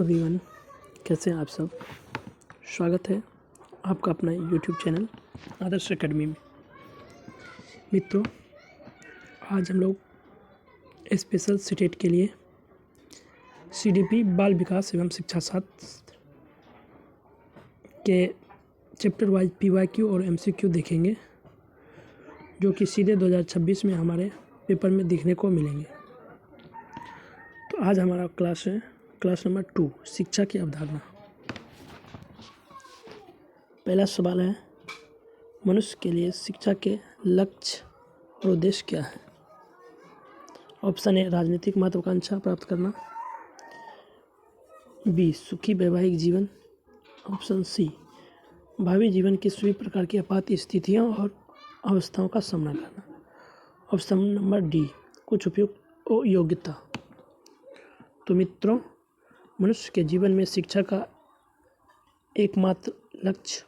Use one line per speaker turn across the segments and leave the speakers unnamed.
Everyone, कैसे हैं आप सब। स्वागत है आपका अपना यूट्यूब चैनल आदर्श एकेडमी में। मित्रों, आज हम लोग स्पेशल सीटेट के लिए सीडीपी बाल विकास एवं शिक्षा शास्त्र के चैप्टर वाइज पीवाईक्यू और एमसीक्यू देखेंगे, जो कि सीधे 2026 में हमारे पेपर में दिखने को मिलेंगे। तो आज हमारा क्लास है क्लास नंबर 2, शिक्षा की अवधारणा। पहला सवाल है, मनुष्य के लिए शिक्षा के लक्ष्य और उद्देश्य क्या है। ऑप्शन ए, राजनीतिक महत्वाकांक्षा प्राप्त करना। बी, सुखी वैवाहिक जीवन। ऑप्शन सी, भावी जीवन की सभी प्रकार की आपात स्थितियों और अवस्थाओं का सामना करना। ऑप्शन नंबर डी, कुछ उपयुक्त योग्यता। तो मित्रों, मनुष्य के जीवन में शिक्षा का एकमात्र लक्ष्य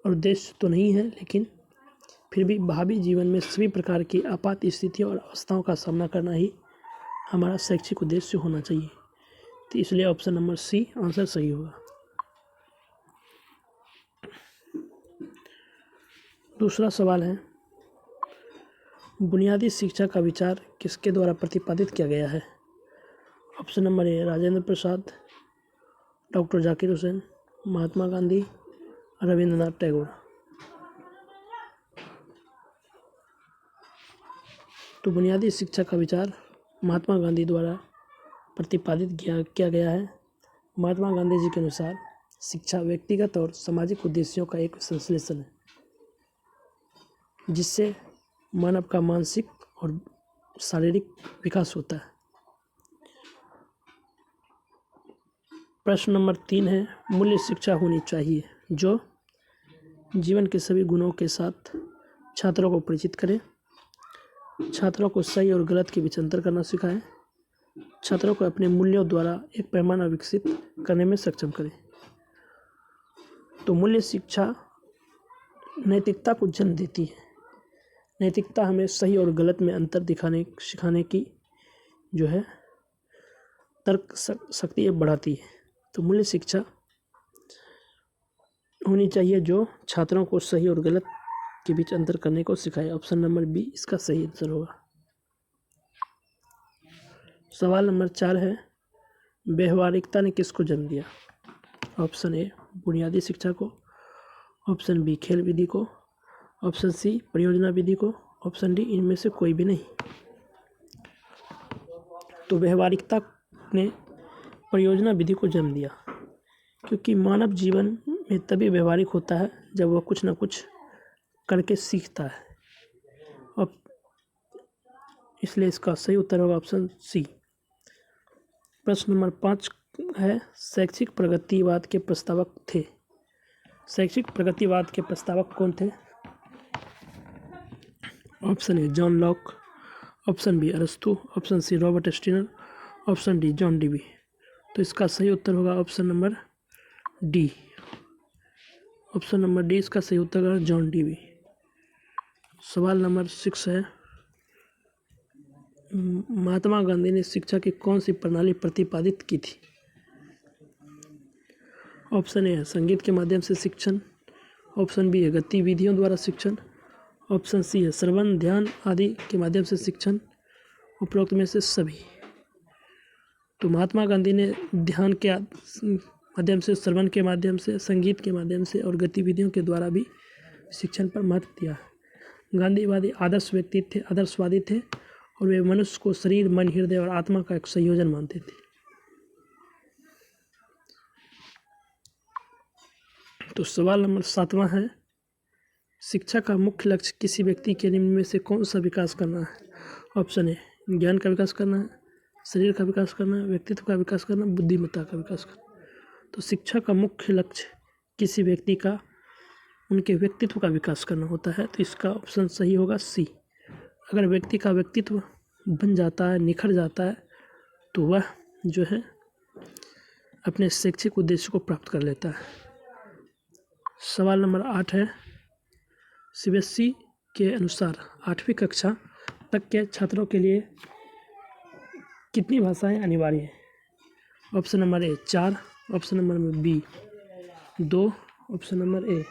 और उद्देश्य तो नहीं है, लेकिन फिर भी भावी जीवन में सभी प्रकार की आपात स्थितियों और अवस्थाओं का सामना करना ही हमारा शैक्षिक उद्देश्य होना चाहिए। तो इसलिए ऑप्शन नंबर सी आंसर सही होगा। दूसरा सवाल है, बुनियादी शिक्षा का विचार किसके द्वारा प्रतिपादित किया गया है। Option number A, Rajendra Prasad, doctor Zakir Hussain, Mahatma Gandhi, Rabindranath Tagore. तो बुनियादी शिक्षा का विचार महात्मा गांधी द्वारा प्रतिपादित किया गया है। महात्मा गांधी जी के अनुसार शिक्षा व्यक्तिगत और सामाजिक उद्देश्यों का एक संश्लेषण है, जिससे मानव का मानसिक और शारीरिक विकास होता है। प्रश्न नंबर 3 है, मूल्य शिक्षा होनी चाहिए जो जीवन के सभी गुणों के साथ छात्रों को परिचित करे, छात्रों को सही और गलत के बीच अंतर करना सिखाए, छात्रों को अपने मूल्यों द्वारा एक पैमाना विकसित करने में सक्षम करे। तो मूल्य शिक्षा नैतिकता को जन्म देती है। नैतिकता हमें सही और गलत में अंतर सिखाने की जो है तर्क शक्ति बढ़ाती है। तो मूल्य शिक्षा होनी चाहिए जो छात्रों को सही और गलत के बीच अंतर करने को सिखाए। ऑप्शन नंबर बी इसका सही आंसर होगा। सवाल नंबर 4 है, व्यवहारिकता ने किसको जन्म दिया। ऑप्शन ए, बुनियादी शिक्षा को। ऑप्शन बी, खेल विधि को। ऑप्शन सी, परियोजना विधि को। ऑप्शन डी, इनमें से कोई भी नहीं। तो व्यवहारिकता ने परियोजना विधि को जन्म दिया, क्योंकि मानव जीवन में तभी व्यवहारिक होता है जब वह कुछ ना कुछ करके सीखता है। अब इसलिए इसका सही उत्तर होगा ऑप्शन सी। प्रश्न नंबर 5 है, शैक्षिक प्रगतिवाद के प्रस्तावक थे। शैक्षिक प्रगतिवाद के प्रस्तावक कौन थे। Option A, John Locke. Option B, अरस्तु। Option C, Robert Steiner. Option D, John Dewey. तो इसका सही उत्तर होगा option number D. Option number D इसका सही उत्तर होगा, जॉन डीवी। सवाल नंबर 6 है, महात्मा गांधी ने शिक्षा की कौन सी प्रणाली प्रतिपादित की थी। ऑप्शन ए है संगीत के माध्यम से शिक्षण। ऑप्शन बी है गतिविधियों द्वारा शिक्षण। ऑप्शन सी है श्रवण, ध्यान आदि के माध्यम से शिक्षण। उपरोक्त में से सभी। तो महात्मा गांधी ने ध्यान के माध्यम से, श्रवण के माध्यम से, संगीत के माध्यम से और गतिविधियों के द्वारा भी शिक्षण पर महत्व दिया। गांधीवादी आदर्शवादी थे और वे मनुष्य को शरीर, मन, हृदय और आत्मा का एक संयोजन मानते थे। तो सवाल नंबर 7वां है, शिक्षा का मुख्य लक्ष्य किसी व्यक्ति के निम्न में से कौन सा विकास करना है। ऑप्शन ए, ज्ञान का विकास करना है, शरीर का विकास करना, व्यक्तित्व का विकास करना, बुद्धिमत्ता का विकास करना। तो शिक्षा का मुख्य लक्ष्य किसी व्यक्ति का उनके व्यक्तित्व का विकास करना होता है। तो इसका ऑप्शन सही होगा सी। अगर व्यक्ति का व्यक्तित्व बन जाता है, निखर जाता है, तो वह जो है अपने शैक्षिक उद्देश्य को प्राप्त कर लेता है। सवाल नंबर 8 है, सीबीएसई के अनुसार 8वीं कक्षा तक के छात्रों के लिए कितनी भाषाएं अनिवार्य हैं। Option number A 4, option number B 2, option number A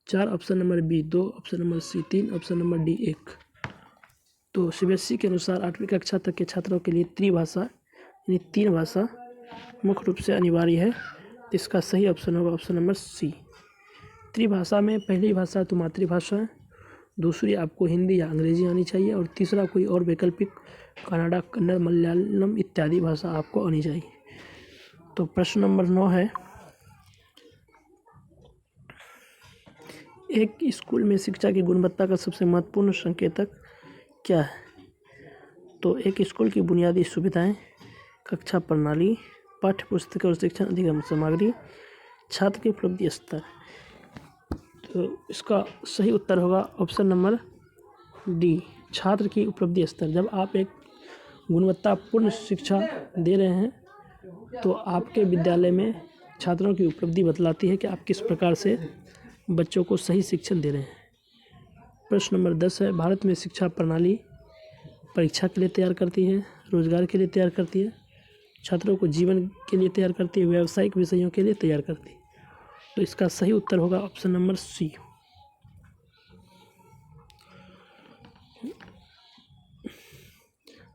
4, option number B 2, option number C 3, option number D 1। तो सीबीएसई के अनुसार 8वीं कक्षा तक के छात्रों के लिए त्रिभाषा यानी 3 भाषा मुख्य रूप से अनिवार्य है। इसका सही ऑप्शन होगा ऑप्शन नंबर सी। त्रिभाषा में पहली भाषा तो मातृभाषा है, दूसरी आपको हिंदी या अंग्रेजी आनी चाहिए और तीसरा कोई और वैकल्पिक कन्नड़ा, कन्नड़, मलयालम इत्यादि भाषा आपको आनी चाहिए। तो प्रश्न नंबर 9 है, एक स्कूल में शिक्षा की गुणवत्ता का सबसे महत्वपूर्ण संकेतक क्या है? तो एक स्कूल की बुनियादी सुविधाएं, कक्षा प्रणाली, पाठ्य पुस्तक और शिक्षण अधिगम सामग्री, छात्र की उपलब्धि स्तर। तो इसका सही उत्तर होगा ऑप्शन नंबर डी, छात्र की उपलब्धि स्तर। जब आप एक गुणवत्तापूर्ण शिक्षा दे रहे हैं तो आपके विद्यालय में छात्रों की उपलब्धि बतलाती है कि आप किस प्रकार से बच्चों को सही शिक्षण दे रहे हैं। प्रश्न नंबर 10 है, भारत में शिक्षा प्रणाली परीक्षा के लिए तैयार करती है, रोजगार के लिए तैयार करती है, छात्रों को जीवन के लिए तैयार करती है, व्यावसायिक विषयों के लिए तैयार करती है। तो इसका सही उत्तर होगा ऑप्शन नंबर सी।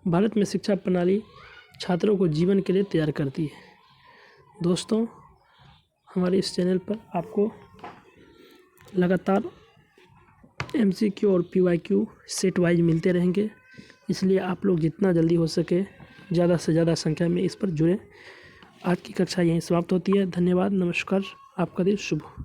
भारत में शिक्षा प्रणाली छात्रों को जीवन के लिए तैयार करती है। दोस्तों, हमारे इस चैनल पर आपको लगातार एमसीक्यू और पीवाईक्यू सेट वाइज मिलते रहेंगे, इसलिए आप लोग जितना जल्दी हो सके ज़्यादा से ज़्यादा संख्या में इस पर जुड़ें। आज की कक्षा यहीं समाप्त होती है। धन्यवाद, नमस्कार, आपका दिन शुभ हो।